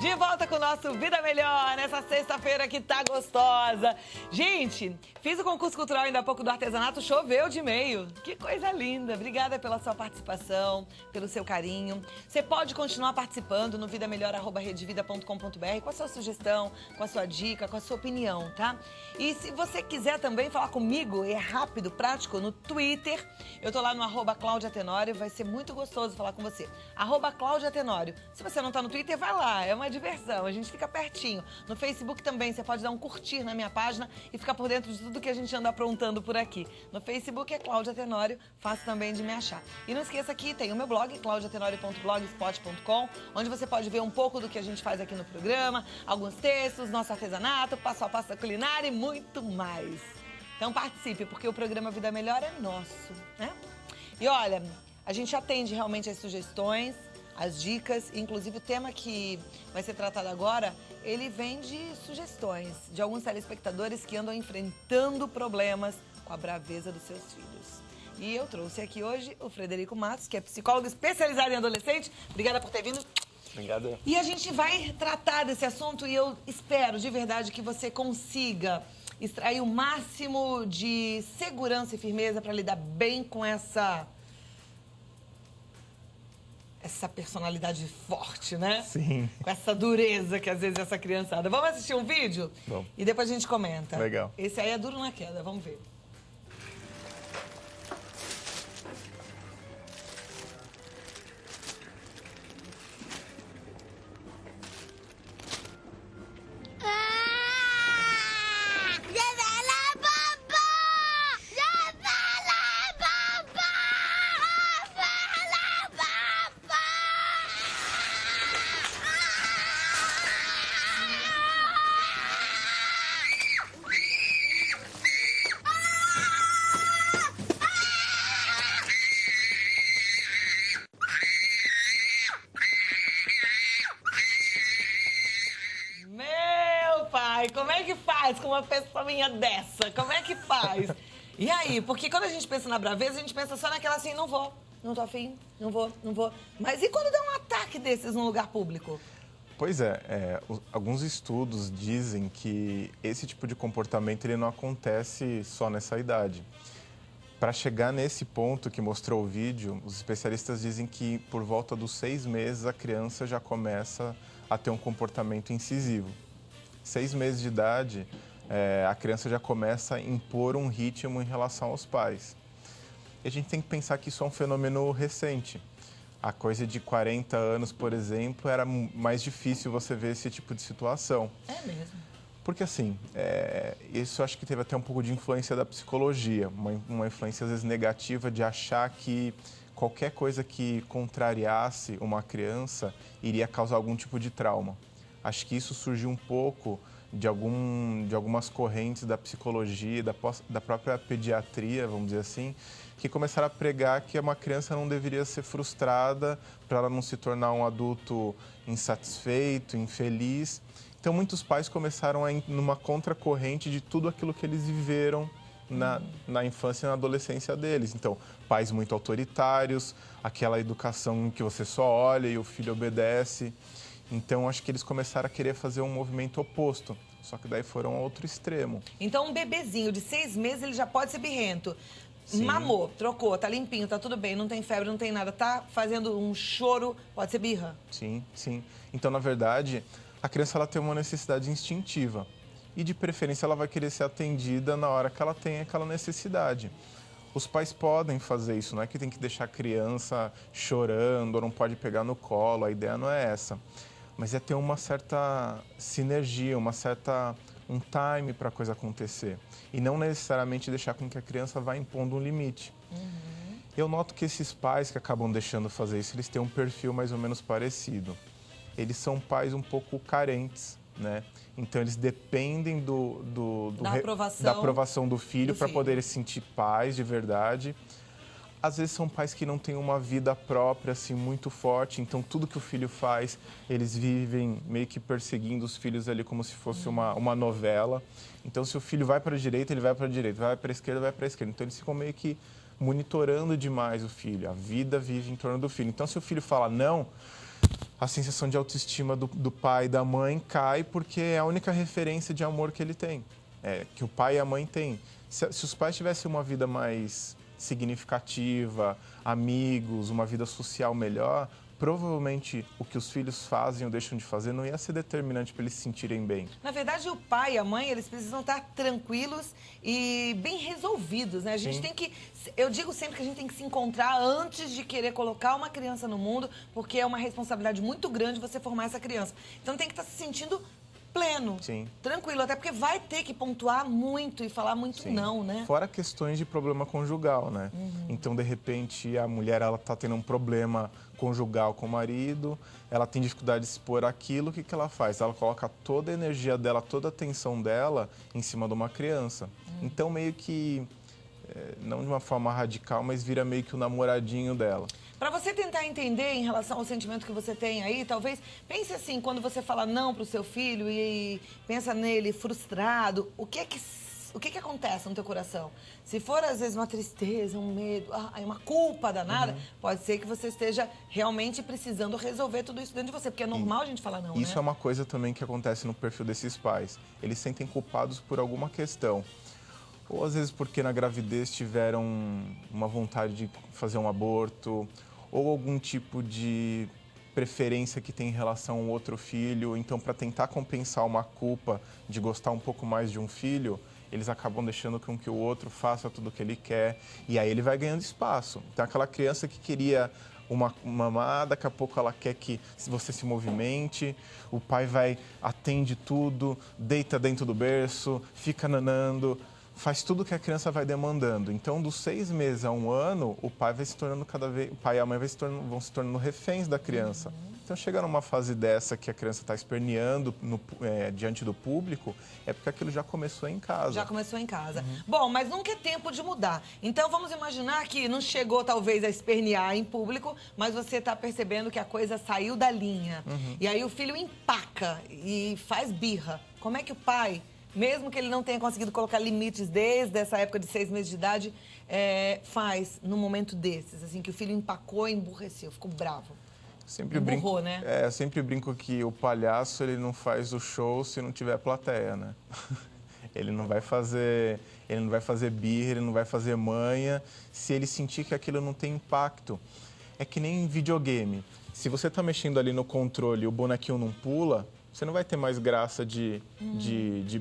De volta com o nosso Vida Melhor, nessa sexta-feira que tá gostosa. Gente, fiz o concurso cultural ainda há pouco do artesanato, choveu de e-mail. Que coisa linda. Obrigada pela sua participação, pelo seu carinho. Você pode continuar participando no vidamelhor@redevida.com.br com a sua sugestão, com a sua dica, com a sua opinião, tá? E se você quiser também falar comigo, é rápido, prático, no Twitter. Eu tô lá no @Cláudia Tenório, vai ser muito gostoso falar com você. @Cláudia Tenório. Se você não tá no Twitter, vai lá, é uma diversão, a gente fica pertinho. No Facebook também, você pode dar um curtir na minha página e ficar por dentro de tudo que a gente anda aprontando por aqui. No Facebook é Cláudia Tenório, fácil também de me achar. E não esqueça que tem o meu blog, claudiatenório.blogspot.com, onde você pode ver um pouco do que a gente faz aqui no programa, alguns textos, nosso artesanato, passo a passo da culinária e muito mais. Então participe, porque o programa Vida Melhor é nosso, né? E olha, a gente atende realmente as sugestões, as dicas, inclusive o tema que vai ser tratado agora, ele vem de sugestões de alguns telespectadores que andam enfrentando problemas com a braveza dos seus filhos. E eu trouxe aqui hoje o Frederico Matos, que é psicólogo especializado em adolescente. Obrigada por ter vindo. Obrigado. E a gente vai tratar desse assunto e eu espero de verdade que você consiga extrair o máximo de segurança e firmeza para lidar bem com essa personalidade forte, né? Sim. Com essa dureza que às vezes essa criançada. Vamos assistir um vídeo? Bom. E depois a gente comenta. Legal. Esse aí é duro na queda, vamos ver. Como é que faz com uma pessoinha dessa? Como é que faz? E aí? Porque quando a gente pensa na braveza, a gente pensa só naquela assim, não vou, não tô afim, não vou, não vou. Mas e quando dá um ataque desses num lugar público? Pois é, alguns estudos dizem que esse tipo de comportamento ele não acontece só nessa idade. Para chegar nesse ponto que mostrou o vídeo, os especialistas dizem que por volta dos 6 meses a criança já começa a ter um comportamento incisivo. 6 meses de idade, a criança já começa a impor um ritmo em relação aos pais. E a gente tem que pensar que isso é um fenômeno recente. Há coisa de 40 anos, por exemplo, era mais difícil você ver esse tipo de situação. É mesmo? Porque assim, isso acho que teve até um pouco de influência da psicologia, uma influência às vezes negativa de achar que qualquer coisa que contrariasse uma criança iria causar algum tipo de trauma. Acho que isso surgiu um pouco de algumas correntes da psicologia, da própria pediatria, vamos dizer assim, que começaram a pregar que uma criança não deveria ser frustrada para ela não se tornar um adulto insatisfeito, infeliz. Então, muitos pais começaram a ir numa contracorrente de tudo aquilo que eles viveram na infância e na adolescência deles. Então, pais muito autoritários, aquela educação que você só olha e o filho obedece. Então, acho que eles começaram a querer fazer um movimento oposto, só que daí foram ao outro extremo. Então, um bebezinho de 6 meses, ele já pode ser birrento. Sim. Mamou, trocou, tá limpinho, tá tudo bem, não tem febre, não tem nada, tá fazendo um choro, pode ser birra? Sim, sim. Então, na verdade, a criança ela tem uma necessidade instintiva e, de preferência, ela vai querer ser atendida na hora que ela tem aquela necessidade. Os pais podem fazer isso, não é que tem que deixar a criança chorando ou não pode pegar no colo, a ideia não é essa. Mas é ter uma certa sinergia, um time para a coisa acontecer. E não necessariamente deixar com que a criança vá impondo um limite. Uhum. Eu noto que esses pais que acabam deixando fazer isso, eles têm um perfil mais ou menos parecido. Eles são pais um pouco carentes, né? Então, eles dependem da aprovação do filho para poderem sentir paz de verdade. Às vezes são pais que não têm uma vida própria assim muito forte, então tudo que o filho faz, eles vivem meio que perseguindo os filhos ali como se fosse uma novela. Então se o filho vai para a direita, ele vai para a direita, vai para a esquerda, vai para a esquerda. Então eles ficam meio que monitorando demais o filho, a vida vive em torno do filho. Então se o filho fala não, a sensação de autoestima do pai e da mãe cai porque é a única referência de amor que ele tem, que o pai e a mãe têm. Se os pais tivessem uma vida mais significativa, amigos, uma vida social melhor, provavelmente o que os filhos fazem ou deixam de fazer não ia ser determinante para eles se sentirem bem. Na verdade, o pai e a mãe, eles precisam estar tranquilos e bem resolvidos, né? A gente tem que... Eu digo sempre que a gente tem que se encontrar antes de querer colocar uma criança no mundo, porque é uma responsabilidade muito grande você formar essa criança. Então tem que estar se sentindo pleno, Sim. tranquilo, até porque vai ter que pontuar muito e falar muito Sim. não, né? Fora questões de problema conjugal, né? Então, de repente, a mulher ela tá tendo um problema conjugal com o marido, ela tem dificuldade de expor aquilo, o que ela faz? Ela coloca toda a energia dela, toda a atenção dela em cima de uma criança. Então, meio que, não de uma forma radical, mas vira meio que o namoradinho dela. Para você tentar entender em relação ao sentimento que você tem aí, talvez pense assim, quando você fala não para o seu filho e pensa nele frustrado, o que acontece no teu coração? Se for, às vezes, uma tristeza, um medo, uma culpa danada, pode ser que você esteja realmente precisando resolver tudo isso dentro de você, porque é normal a gente falar não, Isso né? é uma coisa também que acontece no perfil desses pais. Eles se sentem culpados por alguma questão. Ou às vezes porque na gravidez tiveram uma vontade de fazer um aborto, ou algum tipo de preferência que tem em relação ao outro filho. Então, para tentar compensar uma culpa de gostar um pouco mais de um filho, eles acabam deixando com que o outro faça tudo o que ele quer. E aí ele vai ganhando espaço. Então, aquela criança que queria uma mamá, daqui a pouco ela quer que você se movimente, o pai vai, atende tudo, deita dentro do berço, fica nanando, faz tudo que a criança vai demandando. Então, dos 6 meses a 1 ano, o pai vai se tornando o pai e a mãe vão se tornando reféns da criança. Então, chega numa fase dessa que a criança está esperneando diante do público, é porque aquilo já começou em casa. Já começou em casa. Bom, mas nunca é tempo de mudar. Então, vamos imaginar que não chegou, talvez, a espernear em público, mas você está percebendo que a coisa saiu da linha. E aí o filho empaca e faz birra. Como é que o pai, mesmo que ele não tenha conseguido colocar limites desde essa época de 6 meses de idade, faz num momento desses, assim, que o filho empacou e emburreceu, ficou bravo? Brinco, né? Eu sempre brinco que o palhaço ele não faz o show se não tiver plateia, né? Ele não vai fazer birra, ele não vai fazer manha se ele sentir que aquilo não tem impacto. É que nem videogame. Se você está mexendo ali no controle e o bonequinho não pula, você não vai ter mais graça de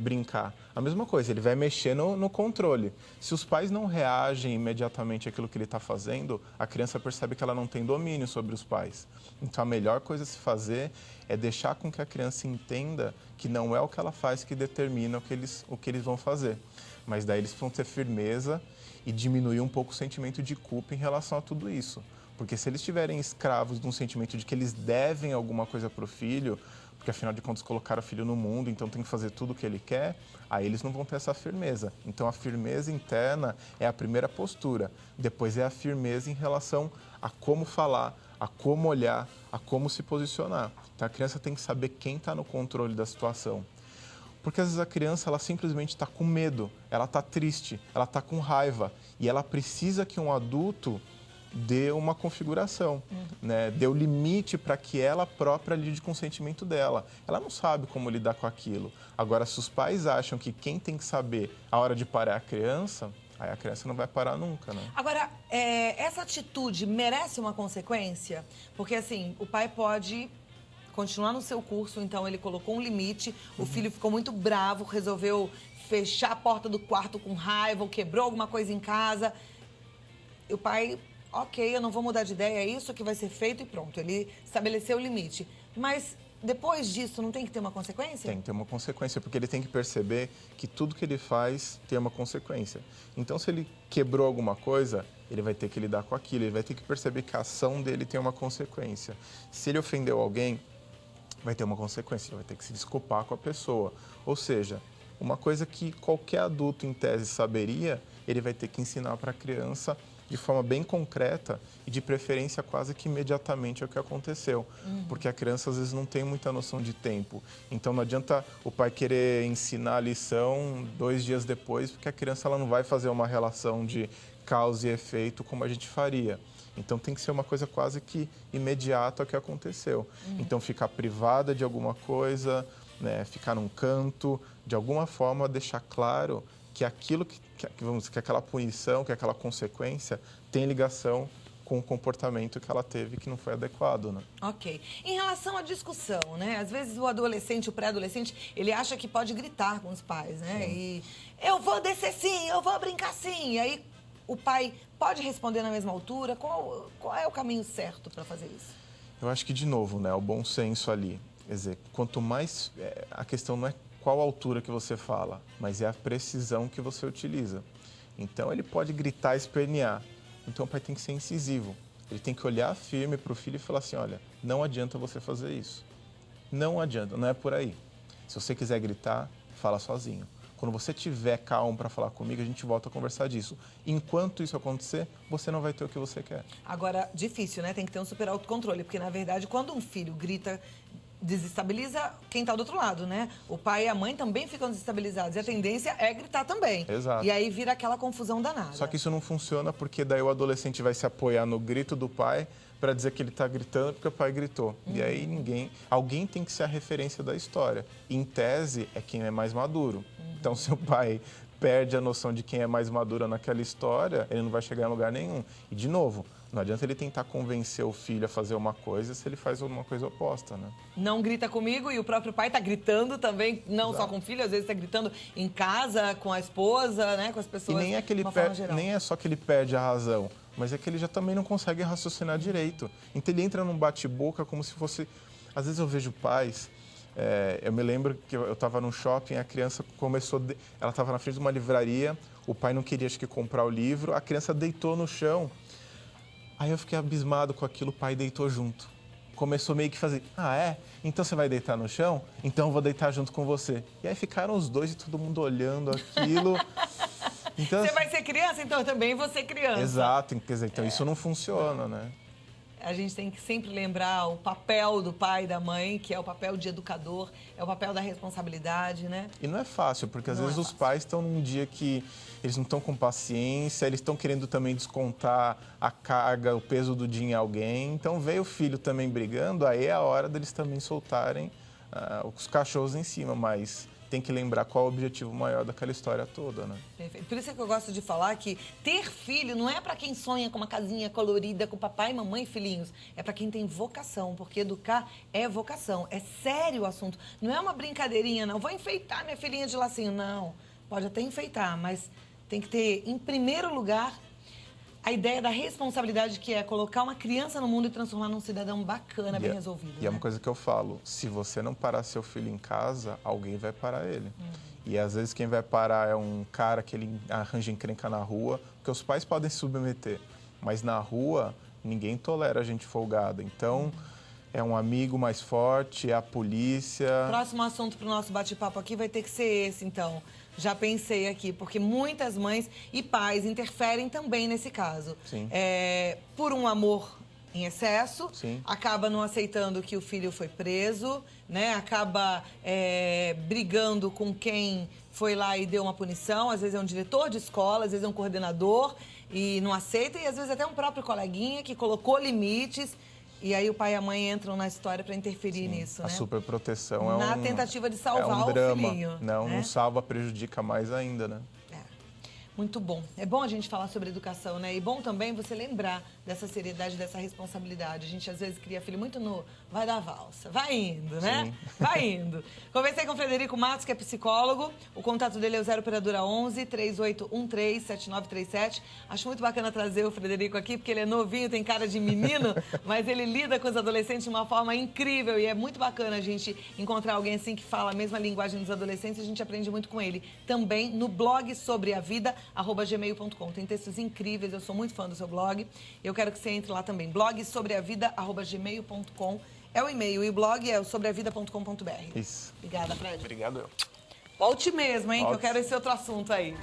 brincar. A mesma coisa, ele vai mexer no controle. Se os pais não reagem imediatamente àquilo que ele está fazendo, a criança percebe que ela não tem domínio sobre os pais. Então, a melhor coisa a se fazer é deixar com que a criança entenda que não é o que ela faz que determina o que eles vão fazer. Mas daí eles vão ter firmeza e diminuir um pouco o sentimento de culpa em relação a tudo isso. Porque se eles estiverem escravos de um sentimento de que eles devem alguma coisa para o filho, porque afinal de contas colocaram o filho no mundo, então tem que fazer tudo o que ele quer, aí eles não vão ter essa firmeza. Então a firmeza interna é a primeira postura, depois é a firmeza em relação a como falar, a como olhar, a como se posicionar. Então a criança tem que saber quem está no controle da situação. Porque às vezes a criança ela simplesmente está com medo, ela está triste, ela está com raiva e ela precisa que um adulto dê uma configuração, né? Dê o limite para que ela própria lide com o sentimento dela. Ela não sabe como lidar com aquilo. Agora, se os pais acham que quem tem que saber a hora de parar é a criança, aí a criança não vai parar nunca, né? Agora, essa atitude merece uma consequência? Porque, assim, o pai pode continuar no seu curso, então ele colocou um limite, o filho ficou muito bravo, resolveu fechar a porta do quarto com raiva, ou quebrou alguma coisa em casa. E o pai... Ok, eu não vou mudar de ideia, é isso que vai ser feito e pronto. Ele estabeleceu o limite. Mas depois disso, não tem que ter uma consequência? Tem que ter uma consequência, porque ele tem que perceber que tudo que ele faz tem uma consequência. Então, se ele quebrou alguma coisa, ele vai ter que lidar com aquilo. Ele vai ter que perceber que a ação dele tem uma consequência. Se ele ofendeu alguém, vai ter uma consequência. Ele vai ter que se desculpar com a pessoa. Ou seja, uma coisa que qualquer adulto, em tese, saberia, ele vai ter que ensinar para a criança de forma bem concreta e de preferência quase que imediatamente é o que aconteceu. Porque a criança às vezes não tem muita noção de tempo. Então não adianta o pai querer ensinar a lição 2 dias depois, porque a criança ela não vai fazer uma relação de causa e efeito como a gente faria. Então tem que ser uma coisa quase que imediata ao que aconteceu. Então ficar privada de alguma coisa, né, ficar num canto, de alguma forma deixar claro que aquilo que aquela punição, que aquela consequência tem ligação com o comportamento que ela teve que não foi adequado, né? Ok. Em relação à discussão, né? Às vezes o adolescente, o pré-adolescente, ele acha que pode gritar com os pais, né? E eu vou descer sim, eu vou brincar sim. E aí o pai pode responder na mesma altura? Qual é o caminho certo para fazer isso? Eu acho que, de novo, né, o bom senso ali. Quer dizer, quanto mais... a questão não é qual altura que você fala, mas é a precisão que você utiliza. Então, ele pode gritar, espernear. Então, o pai tem que ser incisivo. Ele tem que olhar firme para o filho e falar assim, olha, não adianta você fazer isso. Não adianta, não é por aí. Se você quiser gritar, fala sozinho. Quando você tiver calmo para falar comigo, a gente volta a conversar disso. Enquanto isso acontecer, você não vai ter o que você quer. Agora, difícil, né? Tem que ter um super autocontrole, porque, na verdade, quando um filho grita, desestabiliza quem está do outro lado, né? O pai e a mãe também ficam desestabilizados. E a tendência é gritar também. Exato. E aí vira aquela confusão danada. Só que isso não funciona porque daí o adolescente vai se apoiar no grito do pai para dizer que ele está gritando porque o pai gritou. E aí alguém tem que ser a referência da história. Em tese, é quem é mais maduro. Então, se o pai perde a noção de quem é mais maduro naquela história, ele não vai chegar em lugar nenhum. E, de novo, não adianta ele tentar convencer o filho a fazer uma coisa se ele faz uma coisa oposta, né? Não grita comigo e o próprio pai está gritando também, não Exato. só com o filho, às vezes está gritando em casa, com a esposa, né, com as pessoas. E nem é, que ele nem é só que ele perde a razão, mas é que ele já também não consegue raciocinar direito. Então ele entra num bate-boca como se fosse... Às vezes eu vejo pais... eu me lembro que eu estava num shopping, a criança começou... Ela estava na frente de uma livraria, o pai não queria, acho que, comprar o livro, a criança deitou no chão. Aí eu fiquei abismado com aquilo, o pai deitou junto. Começou meio que a fazer, então você vai deitar no chão? Então eu vou deitar junto com você. E aí ficaram os dois e todo mundo olhando aquilo. Então, você vai ser criança, então eu também vou ser criança. Exato, quer dizer, então isso não funciona, né? A gente tem que sempre lembrar o papel do pai e da mãe, que é o papel de educador, é o papel da responsabilidade, né? E não é fácil, porque às vezes os pais estão num dia que eles não estão com paciência, eles estão querendo também descontar a carga, o peso do dia em alguém. Então, veio o filho também brigando, aí é a hora deles também soltarem os cachorros em cima, mas... tem que lembrar qual é o objetivo maior daquela história toda, né? Perfeito. Por isso é que eu gosto de falar que ter filho não é para quem sonha com uma casinha colorida, com papai, mamãe e filhinhos. É para quem tem vocação, porque educar é vocação. É sério o assunto. Não é uma brincadeirinha, não. Vou enfeitar minha filhinha de lacinho. Não. Pode até enfeitar, mas tem que ter, em primeiro lugar, a ideia da responsabilidade, que é colocar uma criança no mundo e transformar num cidadão bacana, bem resolvido. E é uma coisa que eu falo, se você não parar seu filho em casa, alguém vai parar ele. E às vezes quem vai parar é um cara que ele arranja encrenca na rua, porque os pais podem se submeter, mas na rua ninguém tolera gente folgada. Então, é um amigo mais forte, é a polícia... Próximo assunto para o nosso bate-papo aqui vai ter que ser esse, então. Já pensei aqui, porque muitas mães e pais interferem também nesse caso. Sim. Por um amor em excesso, Sim. acaba não aceitando que o filho foi preso, né? Acaba brigando com quem foi lá e deu uma punição. Às vezes é um diretor de escola, às vezes é um coordenador e não aceita. E às vezes até um próprio coleguinha que colocou limites. E aí o pai e a mãe entram na história para interferir nisso, né? A superproteção na tentativa de salvar um drama. o filhinho. Não, né? não salva, prejudica mais ainda, né? Muito bom. É bom a gente falar sobre educação, né? E bom também você lembrar dessa seriedade, dessa responsabilidade. A gente, às vezes, cria filho muito no vai dar valsa. Vai indo, né? Sim. Vai indo. Conversei com o Frederico Matos, que é psicólogo. O contato dele é o 0 operadora 11 3813 7937. Acho muito bacana trazer o Frederico aqui, porque ele é novinho, tem cara de menino, mas ele lida com os adolescentes de uma forma incrível. E é muito bacana a gente encontrar alguém assim que fala a mesma linguagem dos adolescentes. A gente aprende muito com ele. Também no blog sobre a vida, @gmail.com. Tem textos incríveis, eu sou muito fã do seu blog. Eu quero que você entre lá também. blog sobre a vida, @gmail.com. É o e-mail e o blog é o sobreavida.com.br. Isso. Obrigada, Fred. Obrigado eu. Volte mesmo, hein, Volte. que eu quero esse outro assunto aí.